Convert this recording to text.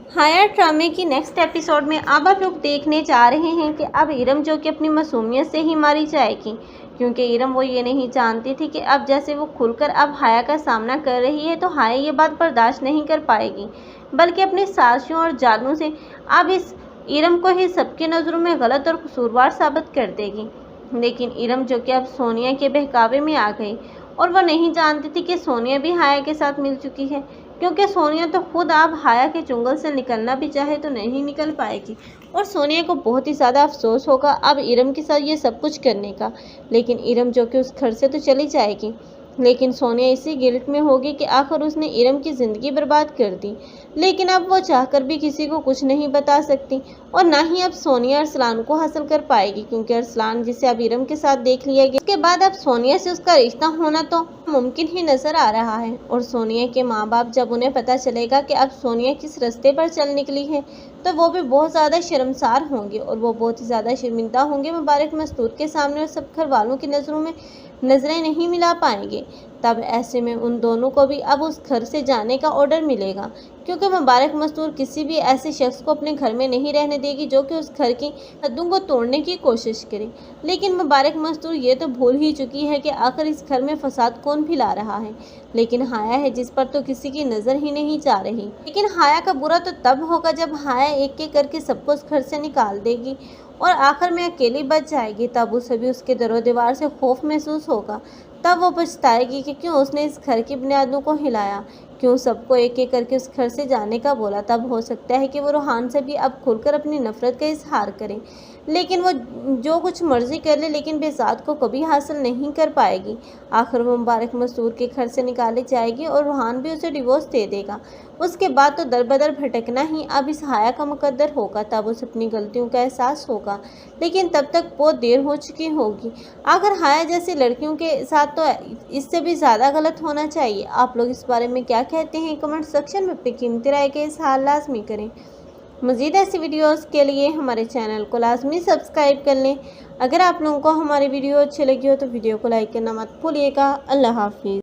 हाया ड्रामे की नेक्स्ट एपिसोड में अब आप लोग देखने जा रहे हैं कि अब इरम जो कि अपनी मासूमियत से ही मारी जाएगी, क्योंकि इरम वो ये नहीं जानती थी कि अब जैसे वो खुलकर अब हाया का सामना कर रही है तो हाया ये बात बर्दाश्त नहीं कर पाएगी, बल्कि अपनी साजिशों और जादू से अब इस इरम को ही सबकी नज़रों में गलत और कसूरवार साबित कर देगी। लेकिन इरम जो कि अब सोनिया के बहकावे में आ गई और वो नहीं जानती थी कि सोनिया भी हाया के साथ मिल चुकी है, क्योंकि सोनिया तो खुद अब हाया के चुंगल से निकलना भी चाहे तो नहीं निकल पाएगी और सोनिया को बहुत ही ज़्यादा अफसोस होगा अब इरम के साथ ये सब कुछ करने का। लेकिन इरम जो कि उस घर से तो चली जाएगी, लेकिन सोनिया इसी गिल्ट में होगी कि आखिर उसने इरम की ज़िंदगी बर्बाद कर दी। लेकिन अब वो चाहकर भी किसी को कुछ नहीं बता सकती और ना ही अब सोनिया अरसलान को हासिल कर पाएगी, क्योंकि अरसलान जिसे अब इरम के साथ देख लिया गया, उसके बाद अब सोनिया से उसका रिश्ता होना तो मुमकिन ही नज़र आ रहा है। और सोनिया के माँ बाप जब उन्हें पता चलेगा कि अब सोनिया किस रास्ते पर चल निकली है तो वो भी बहुत ज़्यादा शर्मसार होंगे और वो बहुत ही ज़्यादा शर्मिंदा होंगे मुबारक मस्तूर के सामने और सब घर वालों की नज़रों में नज़रें नहीं मिला पाएंगे। तब ऐसे में उन दोनों को भी अब उस घर से जाने का ऑर्डर मिलेगा, क्योंकि मुबारक मस्तूर किसी भी ऐसे शख्स को अपने घर में नहीं रहने देगी जो कि उस घर की हदों को तोड़ने की कोशिश करे। लेकिन मुबारक मस्तूर ये तो भूल ही चुकी है कि आखिर इस घर में फसाद कौन फैला रहा है। लेकिन हाया है जिस पर तो किसी की नज़र ही नहीं जा रही। लेकिन हाया का बुरा तो तब होगा जब हाया एक एक करके सबको उस घर से निकाल देगी और आखिर में अकेली बच जाएगी। तब उसे भी उसके दरो दीवार से खौफ महसूस होगा। तब वो पछताएगी कि क्यों उसने इस घर की बुनियादों को हिलाया, क्यों सबको एक एक करके उस घर से जाने का बोला। तब हो सकता है कि वो रूहान से भी अब खुलकर अपनी नफ़रत का इजहार करे। लेकिन वो जो कुछ मर्जी कर ले, लेकिन बेजाद को कभी हासिल नहीं कर पाएगी। आखिर वो मुबारक मस्तूर के घर से निकाली जाएगी और रूहान भी उसे डिवोर्स दे देगा। उसके बाद तो दर बदर भटकना ही अब इस हाया का मुकद्दर होगा। तब उसे अपनी गलतियों का एहसास होगा, लेकिन तब तक बहुत देर हो चुकी होगी। आखिर हाया जैसी लड़कियों के साथ तो इससे भी ज़्यादा गलत होना चाहिए। आप लोग इस बारे में क्या कहते हैं? कमेंट सेक्शन में अपनी कीमती राय के इज़हार लाजमी करें। मज़ीद ऐसी वीडियोस के लिए हमारे चैनल को लाजमी सब्सक्राइब कर लें। अगर आप लोगों को हमारी वीडियो अच्छी लगी हो तो वीडियो को लाइक करना मत भूलिएगा। अल्लाह हाफिज़।